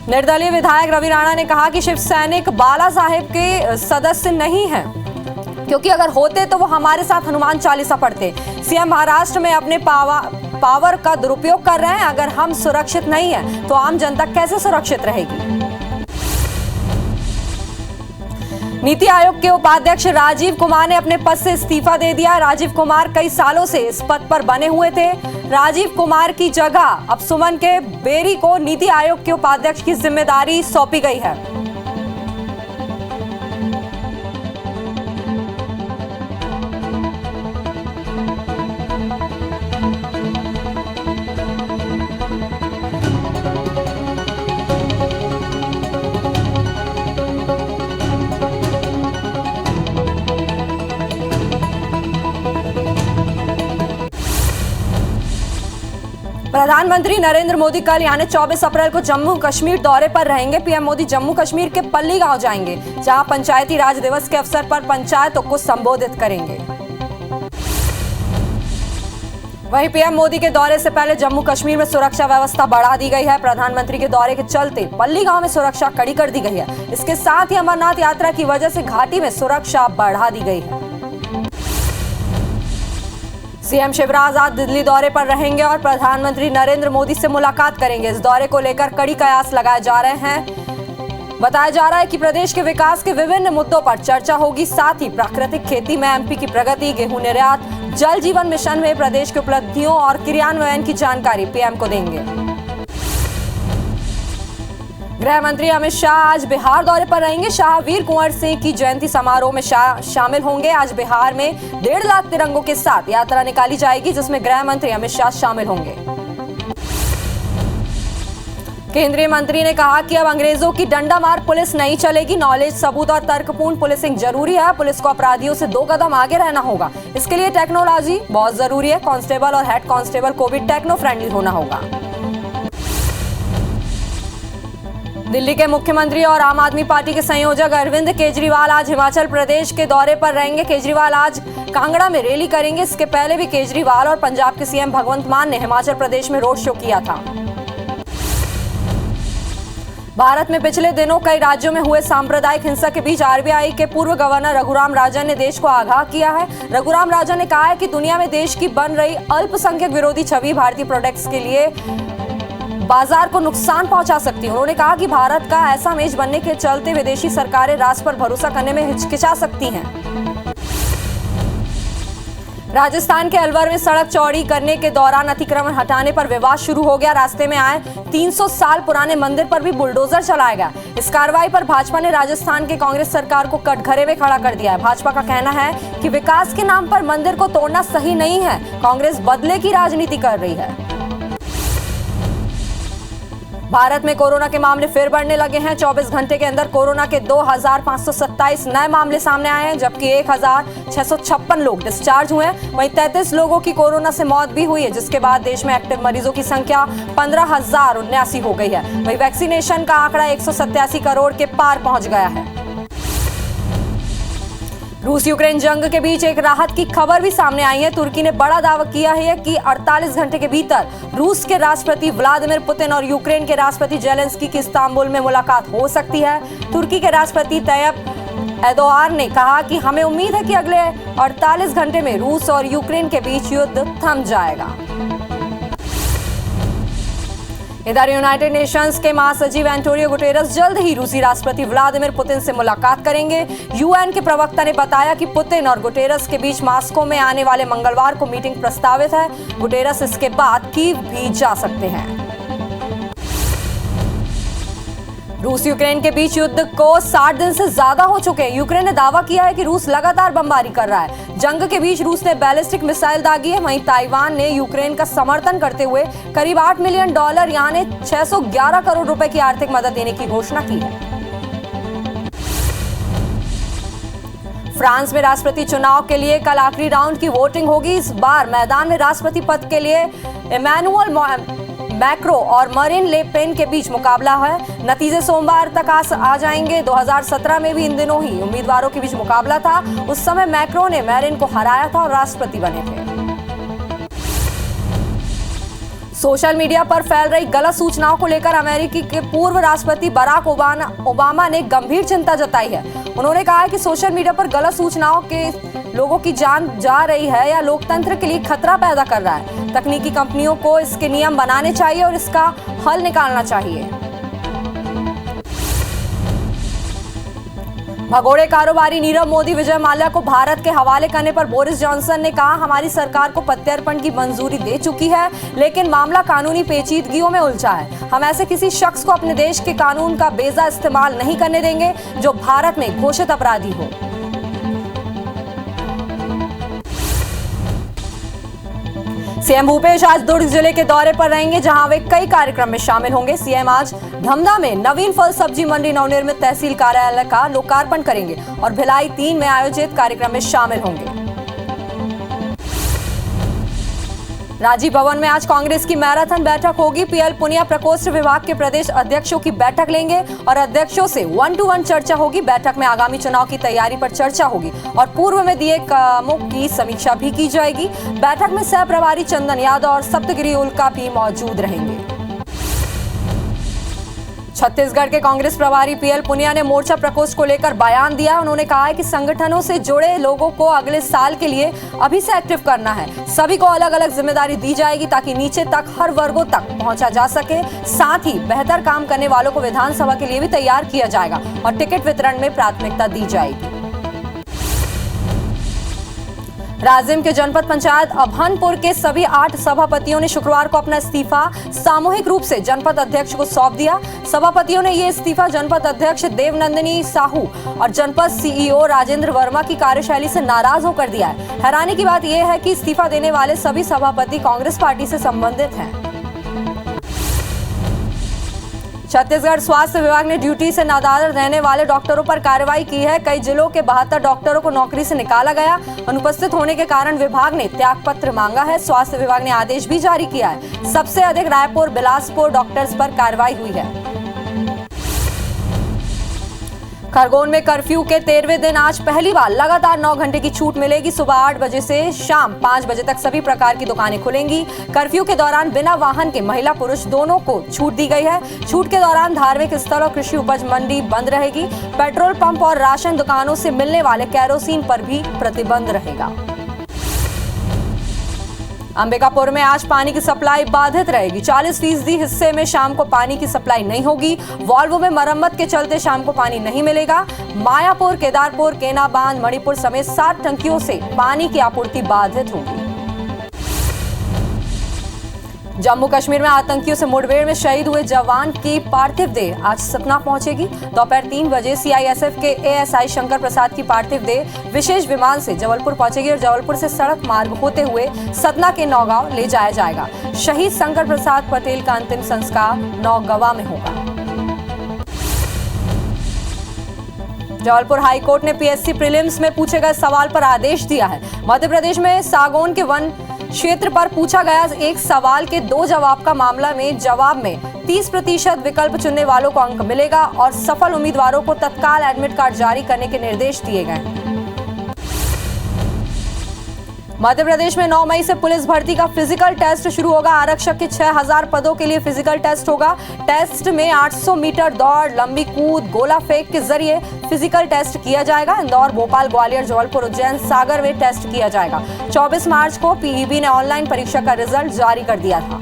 निर्दलीय विधायक रवि राणा ने कहा कि शिव सैनिक बाला साहेब के सदस्य नहीं हैं, क्योंकि अगर होते तो वो हमारे साथ हनुमान चालीसा पढ़ते। सीएम महाराष्ट्र में अपने पावर का दुरुपयोग कर रहे हैं। अगर हम सुरक्षित नहीं हैं तो आम जनता कैसे सुरक्षित रहेगी। नीति आयोग के उपाध्यक्ष राजीव कुमार ने अपने पद से इस्तीफा दे दिया। राजीव कुमार कई सालों से इस पद पर बने हुए थे। राजीव कुमार की जगह अब सुमन के बेरी को नीति आयोग के उपाध्यक्ष की जिम्मेदारी सौंपी गई है। प्रधानमंत्री नरेंद्र मोदी कल यानी 24 अप्रैल को जम्मू कश्मीर दौरे पर रहेंगे। पीएम मोदी जम्मू कश्मीर के पल्ली गांव जाएंगे, जहां पंचायती राज दिवस के अवसर पर पंचायतों को संबोधित करेंगे। वहीं पीएम मोदी के दौरे से पहले जम्मू कश्मीर में सुरक्षा व्यवस्था बढ़ा दी गई है। प्रधानमंत्री के दौरे के चलते पल्ली गांव में सुरक्षा कड़ी कर दी गई है। इसके साथ ही अमरनाथ यात्रा की वजह से घाटी में सुरक्षा बढ़ा दी गई है। सीएम शिवराज आज दिल्ली दौरे पर रहेंगे और प्रधानमंत्री नरेंद्र मोदी से मुलाकात करेंगे। इस दौरे को लेकर कड़ी कयास लगाए जा रहे हैं। बताया जा रहा है कि प्रदेश के विकास के विभिन्न मुद्दों पर चर्चा होगी। साथ ही प्राकृतिक खेती में एमपी की प्रगति, गेहूं निर्यात, जल जीवन मिशन में प्रदेश की उपलब्धियों और क्रियान्वयन की जानकारी पीएम को देंगे। गृह मंत्री अमित शाह आज बिहार दौरे पर रहेंगे। शाह वीर कुंवर सिंह की जयंती समारोह में शामिल होंगे। आज बिहार में 1.5 लाख तिरंगों के साथ यात्रा निकाली जाएगी, जिसमें गृह मंत्री अमित शाह शामिल होंगे। केंद्रीय मंत्री ने कहा कि अब अंग्रेजों की डंडा मार पुलिस नहीं चलेगी। नॉलेज, सबूत और तर्कपूर्ण पुलिसिंग जरूरी है। पुलिस को अपराधियों से 2 कदम आगे रहना होगा। इसके लिए टेक्नोलॉजी बहुत जरूरी है। कांस्टेबल और हेड कांस्टेबल को भी टेक्नो फ्रेंडली होना होगा। दिल्ली के मुख्यमंत्री और आम आदमी पार्टी के संयोजक अरविंद केजरीवाल आज हिमाचल प्रदेश के दौरे पर रहेंगे। केजरीवाल आज कांगड़ा में रैली करेंगे। इसके पहले भी केजरीवाल और पंजाब के सीएम भगवंत मान ने हिमाचल प्रदेश में रोड शो किया था। भारत में पिछले दिनों कई राज्यों में हुए सांप्रदायिक हिंसा के बीच आरबीआई के पूर्व गवर्नर रघुराम राजन ने देश को आगाह किया है। रघुराम राजन ने कहा है कि दुनिया में देश की बन रही अल्पसंख्यक विरोधी छवि भारतीय प्रोडक्ट्स के लिए बाजार को नुकसान पहुंचा सकती है। उन्होंने कहा कि भारत का ऐसा इमेज बनने के चलते विदेशी सरकारें राष्ट्र पर भरोसा करने में हिचकिचा सकती हैं। राजस्थान के अलवर में सड़क चौड़ी करने के दौरान अतिक्रमण हटाने पर विवाद शुरू हो गया। रास्ते में आए 300 साल पुराने मंदिर पर भी बुलडोजर चलाया गया। इस कार्रवाई पर भाजपा ने राजस्थान के कांग्रेस सरकार को कटघरे में खड़ा कर दिया है। भाजपा का कहना है कि विकास के नाम पर मंदिर को तोड़ना सही नहीं है। कांग्रेस बदले की राजनीति कर रही है। भारत में कोरोना के मामले फिर बढ़ने लगे हैं। 24 घंटे के अंदर कोरोना के 2527 नए मामले सामने आए हैं, जबकि 1656 लोग डिस्चार्ज हुए हैं। वहीं 33 लोगों की कोरोना से मौत भी हुई है, जिसके बाद देश में एक्टिव मरीजों की संख्या 15,079 हो गई है। वहीं वैक्सीनेशन का आंकड़ा 187 करोड़ के पार पहुंच गया है। रूस यूक्रेन जंग के बीच एक राहत की खबर भी सामने आई है। तुर्की ने बड़ा दावा किया है कि 48 घंटे के भीतर रूस के राष्ट्रपति व्लादिमीर पुतिन और यूक्रेन के राष्ट्रपति जेलेंस्की की इस्तांबुल में मुलाकात हो सकती है। तुर्की के राष्ट्रपति तैयब एर्दोआन ने कहा कि हमें उम्मीद है कि अगले 48 घंटे में रूस और यूक्रेन के बीच युद्ध थम जाएगा। इधर यूनाइटेड नेशंस के महासचिव एंटोनियो गुटेरस जल्द ही रूसी राष्ट्रपति व्लादिमीर पुतिन से मुलाकात करेंगे। यूएन के प्रवक्ता ने बताया कि पुतिन और गुटेरस के बीच मॉस्को में आने वाले मंगलवार को मीटिंग प्रस्तावित है। गुटेरस इसके बाद कीव भी जा सकते हैं। रूस यूक्रेन के बीच युद्ध को 60 दिन से ज्यादा हो चुके हैं। यूक्रेन ने दावा किया है कि रूस लगातार बमबारी कर रहा है। जंग के बीच रूस ने बैलिस्टिक मिसाइल दागी है। वहीं ताइवान ने यूक्रेन का समर्थन करते हुए करीब $8 मिलियन यानी 611 करोड़ रुपए की आर्थिक मदद देने की घोषणा की है। फ्रांस में राष्ट्रपति चुनाव के लिए कल आखिरी राउंड की वोटिंग होगी। इस बार मैदान में राष्ट्रपति पद के लिए इमैनुअल मैक्रो और मरीन ले पेन के बीच मुकाबला है। नतीजे सोमवार तक आ जाएंगे। 2017 में भी इन दिनों ही उम्मीदवारों के बीच मुकाबला था। उस समय मैक्रो ने मैरिन को हराया था और राष्ट्रपति बने थे। सोशल मीडिया पर फैल रही गलत सूचनाओं को लेकर अमेरिकी के पूर्व राष्ट्रपति बराक ओबामा ने गंभीर चिंता जताई है। उन्होंने कहा है कि सोशल मीडिया पर गलत सूचनाओं के लोगों की जान जा रही है या लोकतंत्र के लिए खतरा पैदा कर रहा है। तकनीकी कंपनियों को इसके नियम बनाने चाहिए और इसका हल निकालना चाहिए। भगोड़े कारोबारी नीरव मोदी विजय माल्या को भारत के हवाले करने पर बोरिस जॉनसन ने कहा, हमारी सरकार को प्रत्यर्पण की मंजूरी दे चुकी है, लेकिन मामला कानूनी पेचीदगियों में उलझा है। हम ऐसे किसी शख्स को अपने देश के कानून का बेजा इस्तेमाल नहीं करने देंगे जो भारत में घोषित अपराधी हो। सीएम भूपेश आज दुर्ग जिले के दौरे पर रहेंगे, जहां वे कई कार्यक्रम में शामिल होंगे। सीएम आज धमधा में नवीन फल सब्जी मंडी नवनिर्मित तहसील कार्यालय का लोकार्पण करेंगे और भिलाई 3 में आयोजित कार्यक्रम में शामिल होंगे। राजीव भवन में आज कांग्रेस की मैराथन बैठक होगी। पीएल पुनिया प्रकोष्ठ विभाग के प्रदेश अध्यक्षों की बैठक लेंगे और अध्यक्षों से 1-to-1 चर्चा होगी। बैठक में आगामी चुनाव की तैयारी पर चर्चा होगी और पूर्व में दिए कामों की समीक्षा भी की जाएगी। बैठक में सह प्रभारी चंदन यादव और सप्तगिरी उल्का भी मौजूद रहेंगे। छत्तीसगढ़ के कांग्रेस प्रभारी पीएल पुनिया ने मोर्चा प्रकोष्ठ को लेकर बयान दिया। उन्होंने कहा है कि संगठनों से जुड़े लोगों को अगले साल के लिए अभी से एक्टिव करना है। सभी को अलग अलग जिम्मेदारी दी जाएगी ताकि नीचे तक हर वर्गों तक पहुंचा जा सके। साथ ही बेहतर काम करने वालों को विधानसभा के लिए भी तैयार किया जाएगा और टिकट वितरण में प्राथमिकता दी जाएगी। राजिम के जनपद पंचायत अभनपुर के सभी 8 सभापतियों ने शुक्रवार को अपना इस्तीफा सामूहिक रूप से जनपद अध्यक्ष को सौंप दिया। सभापतियों ने ये इस्तीफा जनपद अध्यक्ष देवनंदिनी साहू और जनपद सीईओ राजेंद्र वर्मा की कार्यशैली से नाराज होकर दिया है। हैरानी की बात यह है कि इस्तीफा देने वाले सभी सभापति कांग्रेस पार्टी से संबंधित हैं। छत्तीसगढ़ स्वास्थ्य विभाग ने ड्यूटी से नादार रहने वाले डॉक्टरों पर कार्रवाई की है। कई जिलों के 72 डॉक्टरों को नौकरी से निकाला गया। अनुपस्थित होने के कारण विभाग ने त्याग पत्र मांगा है। स्वास्थ्य विभाग ने आदेश भी जारी किया है। सबसे अधिक रायपुर, बिलासपुर डॉक्टर्स पर कार्रवाई हुई है। खरगोन में कर्फ्यू के 13वें दिन आज पहली बार लगातार 9 घंटे की छूट मिलेगी। सुबह 8 बजे से शाम 5 बजे तक सभी प्रकार की दुकानें खुलेंगी। कर्फ्यू के दौरान बिना वाहन के महिला पुरुष दोनों को छूट दी गई है। छूट के दौरान धार्मिक स्थल और कृषि उपज मंडी बंद रहेगी। पेट्रोल पंप और राशन दुकानों से मिलने वाले केरोसिन पर भी प्रतिबंध रहेगा। अंबिकापुर में आज पानी की सप्लाई बाधित रहेगी। 40% हिस्से में शाम को पानी की सप्लाई नहीं होगी। वॉल्वो में मरम्मत के चलते शाम को पानी नहीं मिलेगा। मायापुर, केदारपुर, केना बांध, मणिपुर समेत 7 टंकियों से पानी की आपूर्ति बाधित होगी। जम्मू कश्मीर में आतंकियों से मुठभेड़ में शहीद हुए जवान की पार्थिव देह आज सतना पहुंचेगी। दोपहर 3 बजे सीआईएसएफ के एएसआई शंकर प्रसाद की पार्थिव देह विशेष विमान से जबलपुर पहुंचेगी और जबलपुर से सड़क मार्ग होते हुए सतना के नौगांव ले जाया जाएगा। शहीद शंकर प्रसाद पटेल का अंतिम संस्कार नौगवा में होगा। जबलपुर हाईकोर्ट ने पीएससी प्रीलिम्स में पूछे गए सवाल पर आदेश दिया है। मध्य प्रदेश में सागौन के वन क्षेत्र पर पूछा गया एक सवाल के 2 जवाब का मामला में जवाब में 30% विकल्प चुनने वालों को अंक मिलेगा और सफल उम्मीदवारों को तत्काल एडमिट कार्ड जारी करने के निर्देश दिए गए। मध्य प्रदेश में 9 मई से पुलिस भर्ती का फिजिकल टेस्ट शुरू होगा। आरक्षक के 6000 पदों के लिए फिजिकल टेस्ट होगा। टेस्ट में 800 मीटर दौड़, लंबी कूद, गोला फेंक के जरिए फिजिकल टेस्ट किया जाएगा। इंदौर, भोपाल, ग्वालियर, जबलपुर, उज्जैन, सागर में टेस्ट किया जाएगा। 24 मार्च को पीईबी ने ऑनलाइन परीक्षा का रिजल्ट जारी कर दिया था।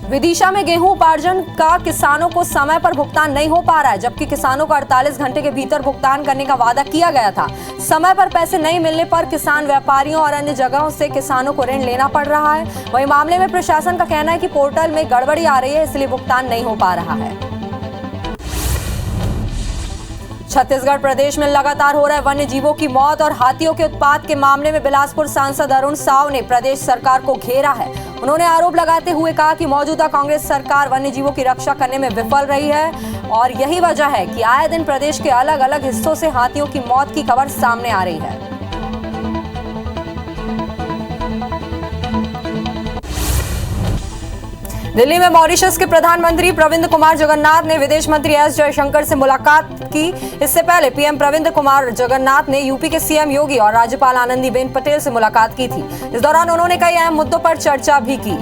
विदिशा में गेहूं उपार्जन का किसानों को समय पर भुगतान नहीं हो पा रहा है, जबकि किसानों को 48 घंटे के भीतर भुगतान करने का वादा किया गया था। समय पर पैसे नहीं मिलने पर किसान व्यापारियों और अन्य जगहों से किसानों को ऋण लेना पड़ रहा है। वहीं मामले में प्रशासन का कहना है कि पोर्टल में गड़बड़ी आ रही है, इसलिए भुगतान नहीं हो पा रहा है। छत्तीसगढ़ प्रदेश में लगातार हो रहे वन्य जीवों की मौत और हाथियों के उत्पात के मामले में बिलासपुर सांसद अरुण साव ने प्रदेश सरकार को घेरा है। उन्होंने आरोप लगाते हुए कहा कि मौजूदा कांग्रेस सरकार वन्य जीवों की रक्षा करने में विफल रही है और यही वजह है कि आए दिन प्रदेश के अलग अलग हिस्सों से हाथियों की मौत की खबर सामने आ रही है। दिल्ली में मॉरिशस के प्रधानमंत्री प्रविंद कुमार जगन्नाथ ने विदेश मंत्री एस जयशंकर से मुलाकात की। इससे पहले पीएम प्रविंद कुमार जगन्नाथ ने यूपी के सीएम योगी और राज्यपाल आनंदीबेन पटेल से मुलाकात की थी। इस दौरान उन्होंने कई अहम मुद्दों पर चर्चा भी की।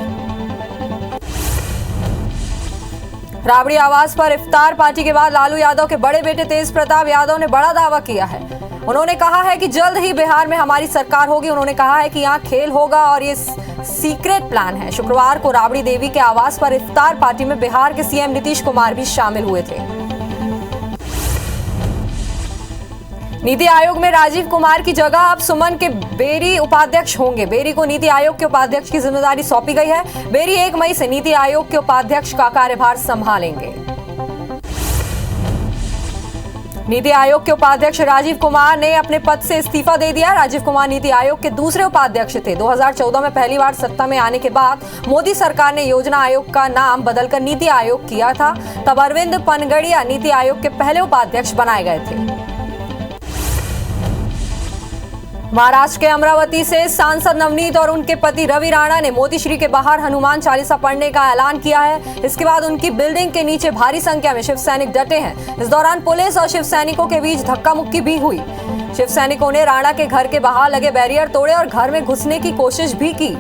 राबड़ी आवास पर इफ्तार पार्टी के बाद लालू यादव के बड़े बेटे तेज प्रताप यादव ने बड़ा दावा किया है। उन्होंने कहा है कि जल्द ही बिहार में हमारी सरकार होगी। उन्होंने कहा है कि यहाँ खेल होगा और ये सीक्रेट प्लान है। शुक्रवार को राबड़ी देवी के आवास पर इफ्तार पार्टी में बिहार के सीएम नीतीश कुमार भी शामिल हुए थे। नीति आयोग में राजीव कुमार की जगह अब सुमन के बेरी उपाध्यक्ष होंगे। बेरी को नीति आयोग के उपाध्यक्ष की जिम्मेदारी सौंपी गई है। बेरी 1 मई से नीति आयोग के उपाध्यक्ष का कार्यभार संभालेंगे। नीति आयोग के उपाध्यक्ष राजीव कुमार ने अपने पद से इस्तीफा दे दिया। राजीव कुमार नीति आयोग के दूसरे उपाध्यक्ष थे। 2014 में पहली बार सत्ता में आने के बाद मोदी सरकार ने योजना आयोग का नाम बदलकर नीति आयोग किया था। तब अरविंद पनगड़िया नीति आयोग के पहले उपाध्यक्ष बनाए गए थे। महाराष्ट्र के अमरावती से सांसद नवनीत और उनके पति रवि राणा ने मोतीश्री के बाहर हनुमान चालीसा पढ़ने का ऐलान किया है। इसके बाद उनकी बिल्डिंग के नीचे भारी संख्या में शिव सैनिक डटे हैं। इस दौरान पुलिस और शिव सैनिकों के बीच धक्का मुक्की भी हुई। शिव सैनिकों ने राणा के घर के बाहर लगे बैरियर तोड़े और घर में घुसने की कोशिश भी की।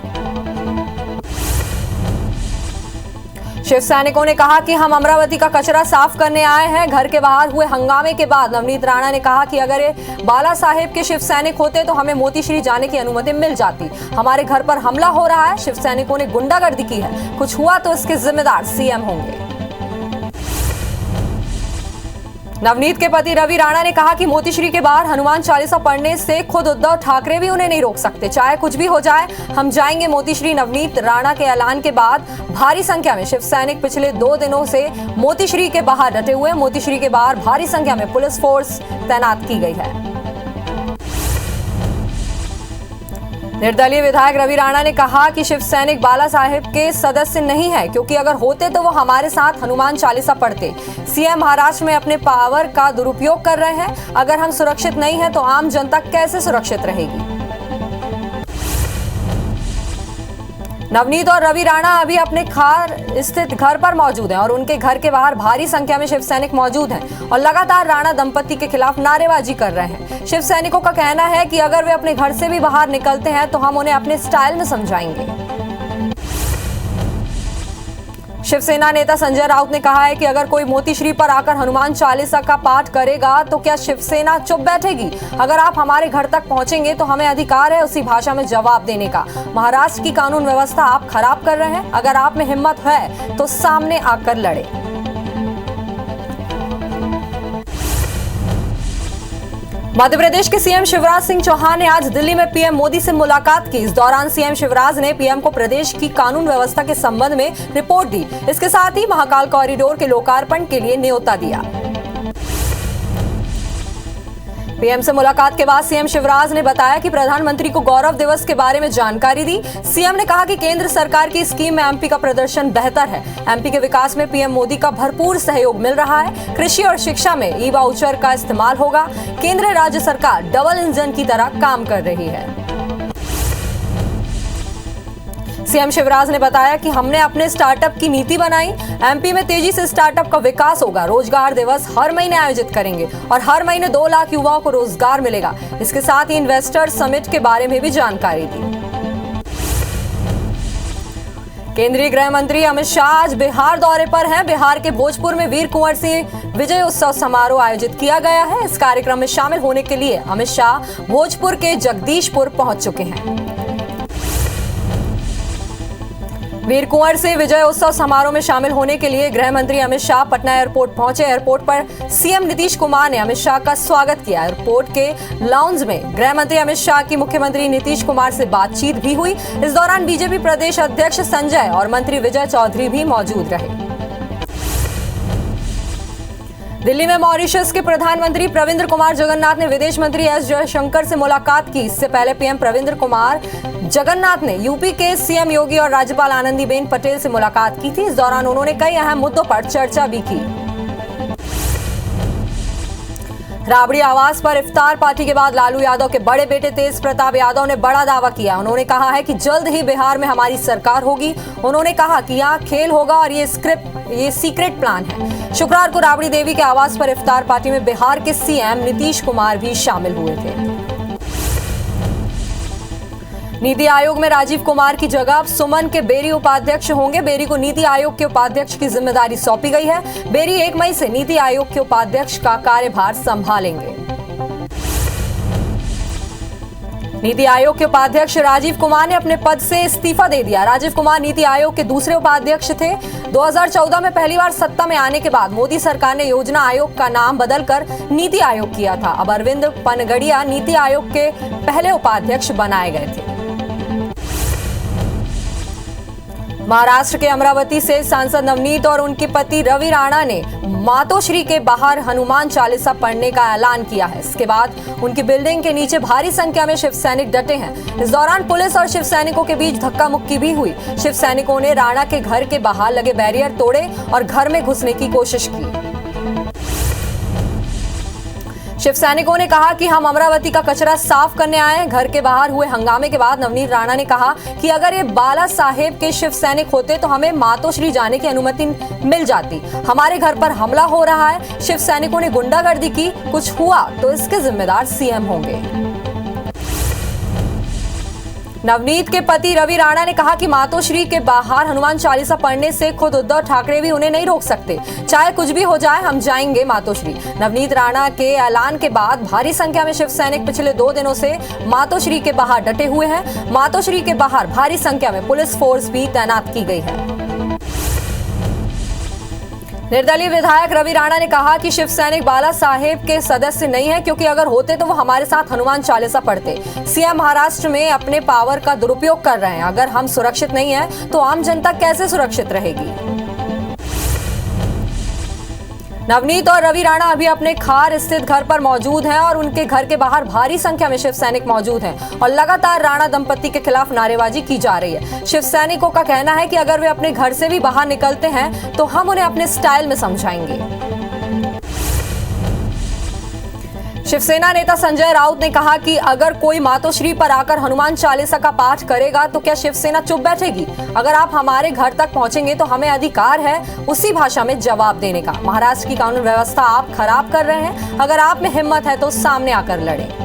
शिव सैनिकों ने कहा कि हम अमरावती का कचरा साफ करने आए हैं। घर के बाहर हुए हंगामे के बाद नवनीत राणा ने कहा कि अगर ये बाला साहेब के शिव सैनिक होते तो हमें मोतीश्री जाने की अनुमति मिल जाती। हमारे घर पर हमला हो रहा है। शिव सैनिकों ने गुंडागर्दी की है। कुछ हुआ तो इसके जिम्मेदार सीएम होंगे। नवनीत के पति रवि राणा ने कहा कि मोतीश्री के बाहर हनुमान चालीसा पढ़ने से खुद उद्धव ठाकरे भी उन्हें नहीं रोक सकते। चाहे कुछ भी हो जाए, हम जाएंगे मोतीश्री। नवनीत राणा के ऐलान के बाद भारी संख्या में शिव सैनिक पिछले 2 दिनों से मोतीश्री के बाहर डटे हुए। मोतीश्री के बाहर भारी संख्या में पुलिस फोर्स तैनात की गई है। निर्दलीय विधायक रवि राणा ने कहा कि शिव सैनिक बाला साहेब के सदस्य नहीं है, क्योंकि अगर होते तो वो हमारे साथ हनुमान चालीसा पढ़ते। सीएम महाराष्ट्र में अपने पावर का दुरुपयोग कर रहे हैं। अगर हम सुरक्षित नहीं हैं तो आम जनता कैसे सुरक्षित रहेगी। नवनीत और रवि राणा अभी अपने खार स्थित घर पर मौजूद हैं और उनके घर के बाहर भारी संख्या में शिव सैनिक मौजूद हैं और लगातार राणा दंपति के खिलाफ नारेबाजी कर रहे हैं। शिव सैनिकों का कहना है कि अगर वे अपने घर से भी बाहर निकलते हैं तो हम उन्हें अपने स्टाइल में समझाएंगे। शिवसेना नेता संजय राउत ने कहा है कि अगर कोई मोतीश्री पर आकर हनुमान चालीसा का पाठ करेगा तो क्या शिवसेना चुप बैठेगी। अगर आप हमारे घर तक पहुंचेंगे तो हमें अधिकार है उसी भाषा में जवाब देने का। महाराष्ट्र की कानून व्यवस्था आप खराब कर रहे हैं। अगर आप में हिम्मत है तो सामने आकर लड़े। मध्य प्रदेश के सीएम शिवराज सिंह चौहान ने आज दिल्ली में पीएम मोदी से मुलाकात की। इस दौरान सीएम शिवराज ने पीएम को प्रदेश की कानून व्यवस्था के संबंध में रिपोर्ट दी। इसके साथ ही महाकाल कॉरिडोर के लोकार्पण के लिए न्योता दिया। पीएम से मुलाकात के बाद सीएम शिवराज ने बताया कि प्रधानमंत्री को गौरव दिवस के बारे में जानकारी दी। सीएम ने कहा कि केंद्र सरकार की स्कीम में एमपी का प्रदर्शन बेहतर है। एमपी के विकास में पीएम मोदी का भरपूर सहयोग मिल रहा है। कृषि और शिक्षा में ई वाउचर का इस्तेमाल होगा। केंद्र राज्य सरकार डबल इंजन की तरह काम कर रही है। सीएम शिवराज ने बताया कि हमने अपने स्टार्टअप की नीति बनाई। एमपी में तेजी से स्टार्टअप का विकास होगा। रोजगार दिवस हर महीने आयोजित करेंगे और हर महीने 2 लाख युवाओं को रोजगार मिलेगा। इसके साथ ही इन्वेस्टर समिट के बारे में भी जानकारी दी। केंद्रीय गृह मंत्री अमित शाह आज बिहार दौरे पर हैं। बिहार के भोजपुर में वीर कुंवर सिंह विजय उत्सव समारोह आयोजित किया गया है। इस कार्यक्रम में शामिल होने के लिए अमित शाह भोजपुर के जगदीशपुर पहुंच चुके हैं। वीर कुंवर सिंह विजय उत्सव समारोह में शामिल होने के लिए गृह मंत्री अमित शाह पटना एयरपोर्ट पहुंचे। एयरपोर्ट पर सीएम नीतीश कुमार ने अमित शाह का स्वागत किया। एयरपोर्ट के लाउंज में गृह मंत्री अमित शाह की मुख्यमंत्री नीतीश कुमार से बातचीत भी हुई। इस दौरान बीजेपी प्रदेश अध्यक्ष संजय और मंत्री विजय चौधरी भी मौजूद रहे। दिल्ली में मॉरिशस के प्रधानमंत्री प्रविंद्र कुमार जगन्नाथ ने विदेश मंत्री एस जयशंकर से मुलाकात की। इससे पहले पीएम प्रविंद्र कुमार जगन्नाथ ने यूपी के सीएम योगी और राज्यपाल आनंदीबेन पटेल से मुलाकात की थी। इस दौरान उन्होंने कई अहम मुद्दों पर चर्चा भी की। राबड़ी आवास पर इफ्तार पार्टी के बाद लालू यादव के बड़े बेटे तेज प्रताप यादव ने बड़ा दावा किया। उन्होंने कहा है कि जल्द ही बिहार में हमारी सरकार होगी। उन्होंने कहा कि यहाँ खेल होगा और ये सीक्रेट प्लान है। शुक्रवार को राबड़ी देवी के आवास पर इफ्तार पार्टी में बिहार के सीएम नीतीश कुमार भी शामिल हुए थे। नीति आयोग में राजीव कुमार की जगह अब सुमन के बेरी उपाध्यक्ष होंगे। बेरी को नीति आयोग के उपाध्यक्ष की जिम्मेदारी सौंपी गई है। बेरी 1 मई से नीति आयोग के उपाध्यक्ष का कार्यभार संभालेंगे। नीति आयोग के उपाध्यक्ष राजीव कुमार ने अपने पद से इस्तीफा दे दिया। राजीव कुमार नीति आयोग के दूसरे उपाध्यक्ष थे। 2014 में पहली बार सत्ता में आने के बाद मोदी सरकार ने योजना आयोग का नाम बदलकर नीति आयोग किया था। अब अरविंद पनगड़िया नीति आयोग के पहले उपाध्यक्ष बनाए गए थे। महाराष्ट्र के अमरावती से सांसद नवनीत और उनके पति रवि राणा ने मातोश्री के बाहर हनुमान चालीसा पढ़ने का ऐलान किया है। इसके बाद उनकी बिल्डिंग के नीचे भारी संख्या में शिव सैनिक डटे हैं। इस दौरान पुलिस और शिव सैनिकों के बीच धक्का मुक्की भी हुई। शिव सैनिकों ने राणा के घर के बाहर लगे बैरियर तोड़े और घर में घुसने की कोशिश की। शिव सैनिकों ने कहा कि हम अमरावती का कचरा साफ करने आए हैं। घर के बाहर हुए हंगामे के बाद नवनीत राणा ने कहा कि अगर ये बाला साहेब के शिव सैनिक होते तो हमें मातोश्री जाने की अनुमति मिल जाती। हमारे घर पर हमला हो रहा है। शिव सैनिकों ने गुंडागर्दी की। कुछ हुआ तो इसके जिम्मेदार सीएम होंगे। नवनीत के पति रवि राणा ने कहा कि मातोश्री के बाहर हनुमान चालीसा पढ़ने से खुद उद्धव ठाकरे भी उन्हें नहीं रोक सकते। चाहे कुछ भी हो जाए, हम जाएंगे मातोश्री। नवनीत राणा के ऐलान के बाद भारी संख्या में शिव सैनिक पिछले 2 दिनों से मातोश्री के बाहर डटे हुए हैं। मातोश्री के बाहर भारी संख्या में पुलिस फोर्स भी तैनात की गई है। निर्दलीय विधायक रवि राणा ने कहा कि शिव सैनिक बाला साहेब के सदस्य नहीं है, क्योंकि अगर होते तो वो हमारे साथ हनुमान चालीसा पढ़ते। सीएम महाराष्ट्र में अपने पावर का दुरुपयोग कर रहे हैं। अगर हम सुरक्षित नहीं हैं तो आम जनता कैसे सुरक्षित रहेगी। नवनीत और रवि राणा अभी अपने खार स्थित घर पर मौजूद हैं और उनके घर के बाहर भारी संख्या में शिव सैनिक मौजूद हैं और लगातार राणा दंपति के खिलाफ नारेबाजी की जा रही है। शिव सैनिकों का कहना है कि अगर वे अपने घर से भी बाहर निकलते हैं तो हम उन्हें अपने स्टाइल में समझाएंगे। शिवसेना नेता संजय राउत ने कहा कि अगर कोई मातोश्री पर आकर हनुमान चालीसा का पाठ करेगा तो क्या शिवसेना चुप बैठेगी? अगर आप हमारे घर तक पहुंचेंगे तो हमें अधिकार है उसी भाषा में जवाब देने का। महाराष्ट्र की कानून व्यवस्था आप खराब कर रहे हैं। अगर आप में हिम्मत है तो सामने आकर लड़ें।